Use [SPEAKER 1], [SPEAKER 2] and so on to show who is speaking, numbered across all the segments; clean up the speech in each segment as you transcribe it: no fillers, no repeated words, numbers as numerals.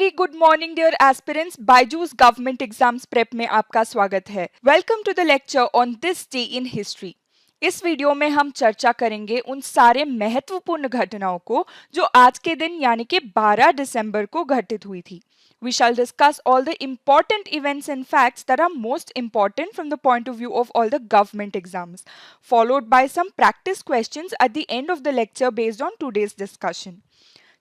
[SPEAKER 1] Very good morning dear aspirants. Byju's government exams prep में आपका स्वागत है। Welcome to the lecture on this day in history. इस video में हम चर्चा करेंगे उन सारे महत्वपूर्ण घटनाओं को जो आज के दिन यानी कि 12 दिसंबर को घटित हुई थी। We shall discuss all the important events and facts that are most important from the point of view of all the government exams, followed by some practice questions at the end of the lecture based on today's discussion.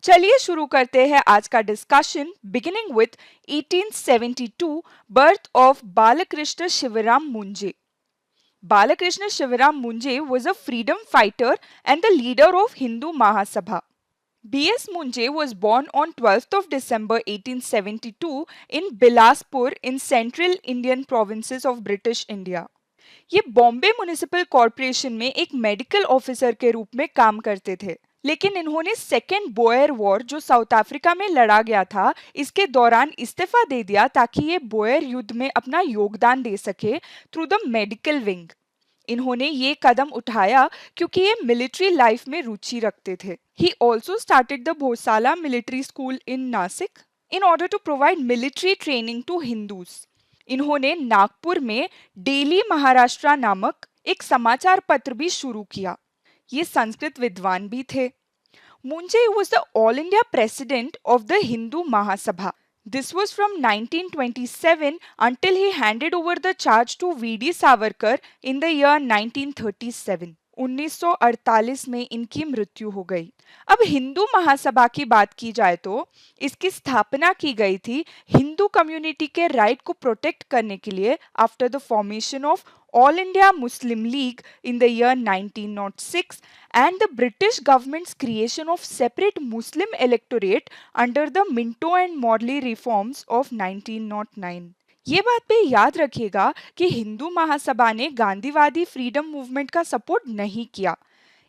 [SPEAKER 1] चलिए शुरू करते हैं आज का discussion beginning with 1872 birth of Balkrishna Shivram Munje. Balkrishna Shivram Munje was a freedom fighter and the leader of Hindu Mahasabha. B.S. Munje was born on 12th of December 1872 in Bilaspur in central Indian provinces of British India. ये Bombay municipal corporation में एक medical officer के रूप में काम करते थे, लेकिन इन्होंने सेकेंड बोयर वॉर जो साउथ अफ्रीका में लड़ा गया था इसके दौरान इस्तीफा दे दिया ताकि ये बोयर युद्ध में अपना योगदान दे सके थ्रू द मेडिकल विंग। इन्होंने ये कदम उठाया क्योंकि ये मिलिट्री लाइफ में रुचि रखते थे। He also started the Bhonsala military school in Nashik in order to provide military training to Hindus. इन्होंने नागपुर में डेली महाराष्ट्र नामक एक समाचार पत्र भी शुरू किया। ये संस्कृत विद्वान भी थे। Moonje was the All India President of the Hindu Mahasabha. This was from 1927 until he handed over the charge to V.D. Savarkar in the year 1937. 1948 में इनकी मृत्यु हो गई। अब हिंदू महासभा की बात की जाए तो इसकी स्थापना की गई थी हिंदू कम्युनिटी के राइट को प्रोटेक्ट करने के लिए after the formation of All India Muslim League in the year 1906 and the British government's creation of separate Muslim electorate under the Minto and Morley reforms of 1909. ये बात भी याद रखिएगा कि हिंदू महासभा ने गांधीवादी फ्रीडम मूवमेंट का सपोर्ट नहीं किया।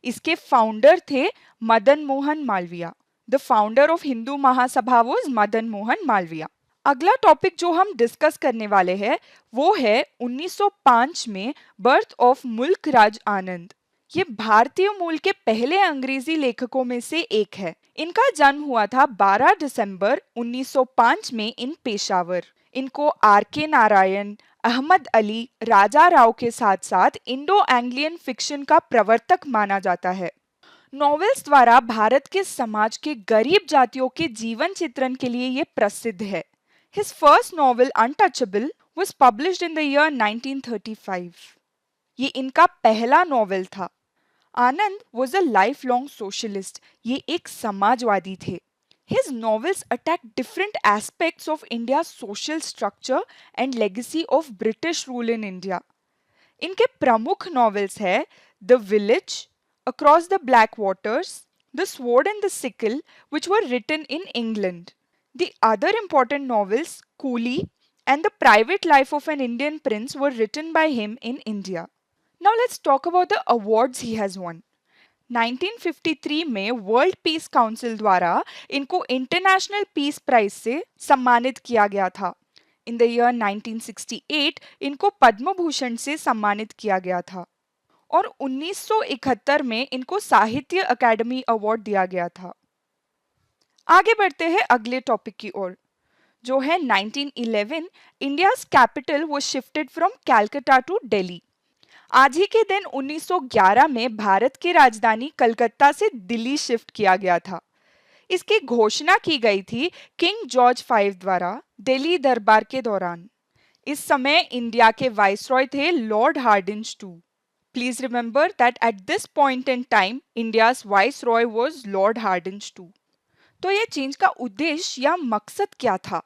[SPEAKER 1] इसके फाउंडर थे Madan Mohan Malviya. The founder of Hindu Mahasabha was Madan Mohan Malviya. अगला टॉपिक जो हम डिस्कस करने वाले हैं वो है 1905 में बर्थ ऑफ मुल्क राज आनंद। ये भारतीय मूल के पहले अंग्रेजी लेखकों में से एक है। इनका जन्म हुआ था 12 दिसंबर 1905 में इन पेशावर। इनको आर के नारायण, अहमद अली, राजा राव के साथ साथ इंडो एंग्लियन फिक्शन का प्रवर्तक माना जाता है। नॉवेल्स द्वारा भारत के समाज के गरीब जातियों के जीवन चित्रण के लिए ये प्रसिद्ध है। His first novel Untouchable was published in the year 1935. ये इनका पहला नॉवेल था। आनंद was a lifelong socialist. ये एक समाजवादी थे। His novels attack different aspects of India's social structure and legacy of British rule in India. इनके प्रमुख नॉवेल्स है The Village, Across the Black Waters, The Sword and the Sickle, which were written in England. The other important novels, Coolie and The Private Life of an Indian Prince, were written by him in India. Now let's talk about the awards he has won. 1953 में world peace council द्वारा इनको international peace prize से सम्मानित किया गया था। In the year 1968 इनको पद्म भूषण से सम्मानित किया गया था और 1971 में इनको साहित्य अकादमी अवार्ड दिया गया था। आगे बढ़ते हैं अगले टॉपिक की ओर जो है 1911 India's capital was shifted from Calcutta to Delhi. आज ही के दिन 1911 में भारत की राजधानी कलकत्ता से दिल्ली शिफ्ट किया गया था। इसकी घोषणा की गई थी किंग जॉर्ज V द्वारा दिल्ली दरबार के दौरान। इस समय इंडिया के वाइसरॉय थे Lord Hardinge II। Please remember that at this point in time India's viceroy was Lord Hardinge II। तो ये चेंज का उद्देश्य या मकसद क्या था?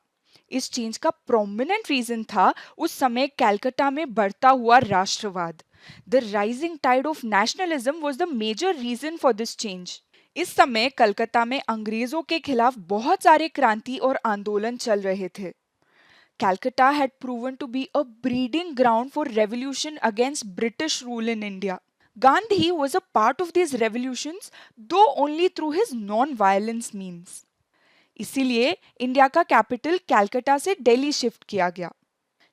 [SPEAKER 1] इस चेंज का प्रोमिनेंट रीजन था उस समय कलकत्ता में बढ़ता हुआ राष्ट्रवाद। The rising tide of nationalism was the major reason for this change. इस समय कलकत्ता में अंग्रेजों के खिलाफ बहुत सारे क्रांति और आंदोलन चल रहे थे। Calcutta had proven to be a breeding ground for revolution against British rule in India. Gandhi was a part of these revolutions, though only through his non-violence means. इसीलिए इंडिया का कैपिटल कलकत्ता से दिल्ली शिफ्ट किया गया।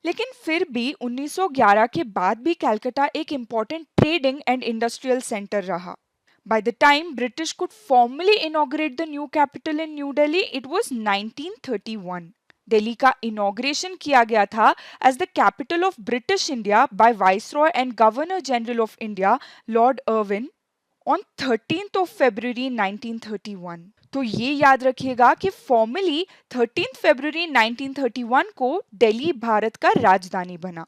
[SPEAKER 1] लेकिन फिर भी 1911 के बाद भी कलकत्ता एक important trading and industrial centre रहा। By the time British could formally inaugurate the new capital in New Delhi, it was 1931. Delhi का इनॉग्रेशन किया गया था as the capital of British India by viceroy and governor general of India lord Irwin on 13th of February 1931. तो ये याद रखिएगा कि formally 13th February 1931 को दिल्ली भारत का राजधानी बना।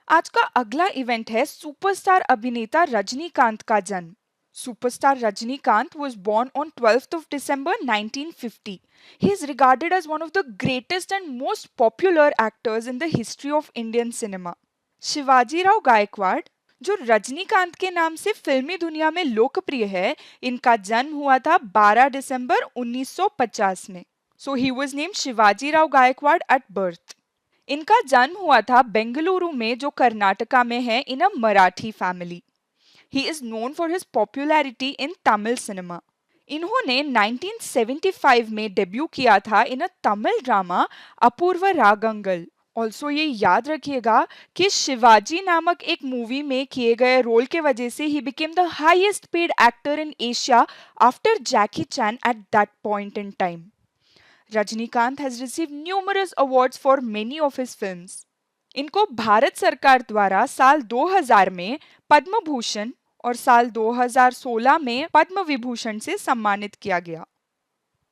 [SPEAKER 1] आज का अगला इवेंट है सुपरस्टार अभिनेता रजनीकांत का जन्म। Superstar Rajnikant was born on 12th of December 1950. He is regarded as one of the greatest and most popular actors in the history of Indian cinema. Shivaji Rao Gaekwad, जो रजनीकांत के नाम से फिल्मी दुनिया में लोकप्रिय है, इनका जन्म हुआ था 12 दिसंबर 1950 में। So he was named Shivaji Rao Gaekwad at birth. इनका जन्म हुआ था बेंगलुरु में, जो कर्नाटका में है, in a Marathi family. He is known for his popularity in Tamil cinema. इन्होंने 1975 में डेब्यू किया था इन अ तमिल ड्रामा अपूर्व रागंगल। ऑल्सो ये याद रखिएगा कि शिवाजी नामक एक मूवी में किए गए रोल के वजह से he became the highest paid actor in Asia after Jackie chain at that point in time. Rajinikanth has received numerous awards for many of his films. इनको भारत सरकार द्वारा साल 2000 में पद्म भूषण और साल 2016 में पद्म विभूषण से सम्मानित किया गया।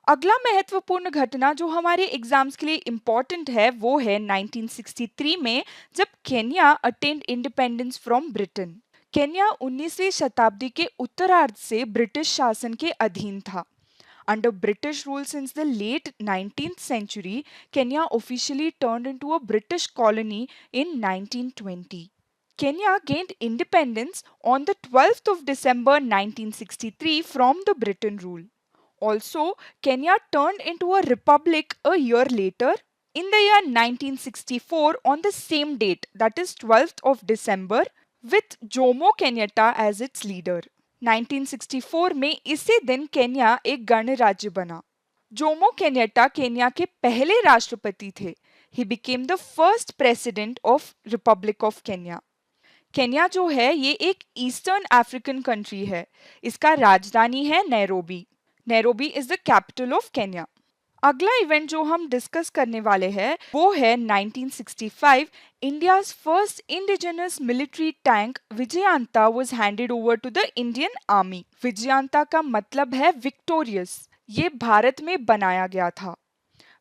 [SPEAKER 1] अगला महत्वपूर्ण घटना जो हमारे एग्जाम्स के लिए इम्पोर्टेंट है वो है 1963 में, जब Kenya attend independence from Britain. Kenya 19वीं शताब्दी के उत्तरार्ध से ब्रिटिश शासन के अधीन था। Under British rule since the late 19th century, Kenya officially turned into a British colony in 1920. Kenya gained independence on the 12th of December 1963 from the Britain rule. Also, Kenya turned into a republic a year later, in the year 1964 on the same date, that is 12th of December, with Jomo Kenyatta as its leader. 1964 में इसी दिन Kenya एक गणराज्य बना। Jomo Kenyatta Kenya के पहले राष्ट्रपति थे। He became the first president of Republic of Kenya. Kenya जो है ये एक ईस्टर्न अफ्रीकन कंट्री है। इसका राजधानी है Nairobi. Nairobi is the capital of Kenya. अगला इवेंट जो हम डिस्कस करने वाले हैं वो है 1965। India's first indigenous military tank Vijayanta was handed over to the Indian army. Vijayanta का मतलब है विक्टोरियस। ये भारत में बनाया गया था।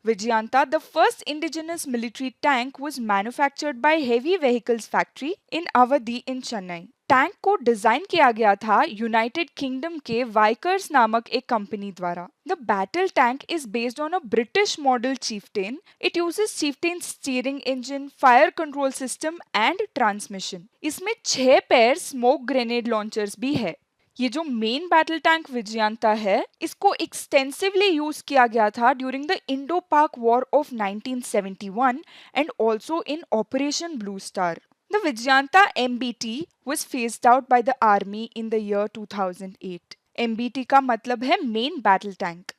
[SPEAKER 1] Vijayanta, the first indigenous military tank, was manufactured by Heavy Vehicles Factory in Awadhi in Chennai. Tank को डिजाइन किया गया था यूनाइटेड किंगडम के वाइकर्स नामक एक कंपनी द्वारा। The battle tank is based on a British model Chieftain. It uses Chieftain steering engine, fire control system and transmission. इसमें 6 pair smoke grenade launchers भी है। ये जो मेन बैटल टैंक विजयांता है, इसको एक्सटेंसिवली यूज किया गया था ड्यूरिंग द इंडो पाक war of 1971 and also in operation blue star. The Vijayanta MBT was phased out by the army in the year 2008. MBT का मतलब है मेन बैटल टैंक।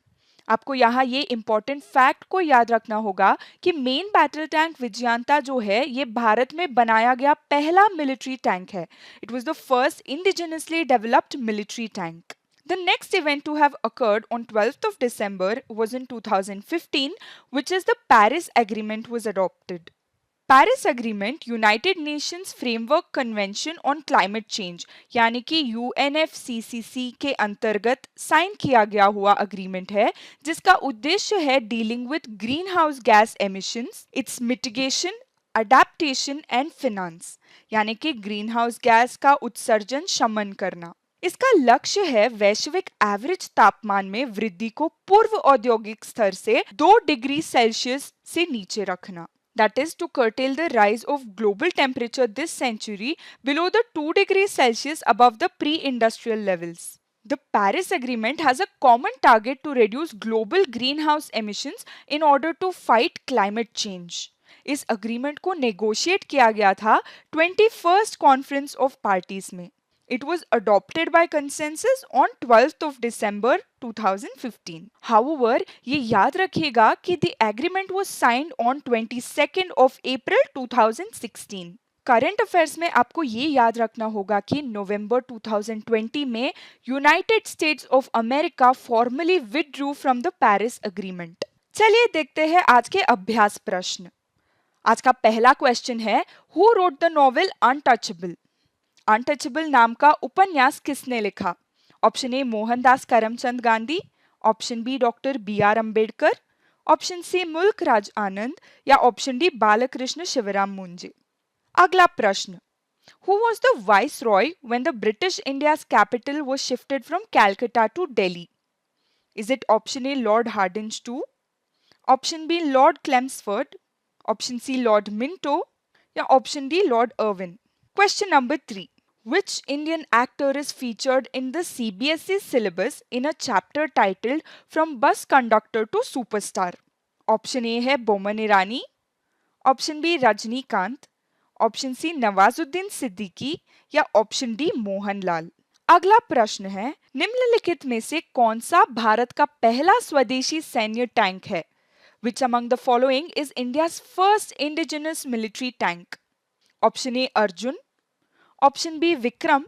[SPEAKER 1] आपको यहाँ ये इम्पोर्टेंट फैक्ट को याद रखना होगा कि मेन बैटल टैंक विजयांता जो है ये भारत में बनाया गया पहला मिलिट्री टैंक है। It was the first indigenously developed military tank. The next event to have occurred on 12th of December was in 2015, which is the Paris Agreement was adopted. Paris agreement United Nations framework convention on climate change यानी कि UNFCCC के अंतर्गत sign किया गया हुआ agreement है, जिसका उद्देश्य है dealing with green house gas emissions, it's mitigation, adaptation and finance, यानी कि ग्रीन हाउस गैस का उत्सर्जन शमन करना। इसका लक्ष्य है वैश्विक एवरेज तापमान में वृद्धि को पूर्व औद्योगिक स्तर से 2 डिग्री सेल्सियस से नीचे रखना। That is to curtail the rise of global temperature this century below the 2 degrees Celsius above the pre-industrial levels. The Paris Agreement has a common target to reduce global greenhouse emissions in order to fight climate change. इस agreement को negotiate किया गया था 21st Conference of Parties में। It was adopted by consensus on 12th of December 2015. However, ये याद रखिएगा कि the agreement was signed on 22nd of April 2016. Current affairs में आपको ये याद रखना होगा कि नवंबर 2020 में United states of America formally withdrew from the Paris agreement. चलिए देखते हैं आज के अभ्यास प्रश्न। आज का पहला क्वेश्चन है, who wrote the novel Untouchable? Untouchable नाम का उपन्यास किसने लिखा? Option A Mohandas Karamchand Gandhi, option B doctor B R Ambedkar, option C Mulk Raj Anand या ऑप्शन डी बालकृष्ण शिवराम मुंजे। अगला प्रश्न, who was the viceroy when the British India's capital was shifted from Calcutta to Delhi? Is it option A Lord Hardinge two, option B Lord Chelmsford, option C Lord Minto या option D Lord Irwin. Question number 3, which Indian actor is featured in the CBSE syllabus in a chapter titled From Bus Conductor to Superstar? Option A है Boman Irani, option B Rajinikanth, option C Nawazuddin Siddiqui या option D Mohanlal. अगला प्रश्न है, निम्नलिखित में से कौन सा भारत का पहला स्वदेशी सैन्य टैंक है? Which among the following is India's first indigenous military tank? Option A Arjun, option B Vikram,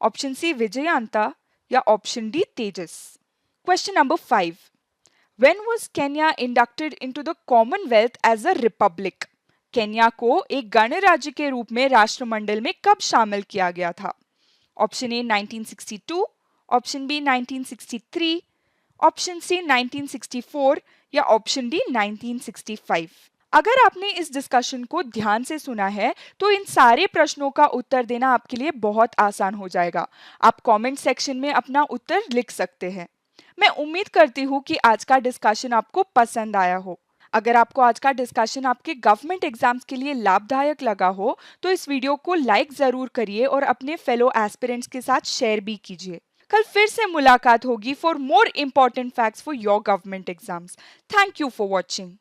[SPEAKER 1] option C Vijayanta या option D Tejas. Question number 5, when was Kenya inducted into the Commonwealth as a republic? Kenya को एक गणराज्य के रूप में राष्ट्रमंडल में कब शामिल किया गया था? Option A 1962, option B 1963, option C 1964 या ऑप्शन डी 1965। अगर आपने इस डिस्कशन को ध्यान से सुना है तो इन सारे प्रश्नों का उत्तर देना आपके लिए बहुत आसान हो जाएगा। आप कमेंट सेक्शन में अपना उत्तर लिख सकते हैं। मैं उम्मीद करती हूँ कि आज का डिस्कशन आपको पसंद आया हो। अगर आपको आज का डिस्कशन आपके गवर्नमेंट एग्जाम्स के लिए लाभदायक लगा हो तो इस वीडियो को लाइक ज़रूर करिए और अपने फेलो एस्पिरेंट्स के साथ शेयर भी कीजिए। कल फिर से मुलाकात होगी for more important facts for your government exams. Thank you for watching.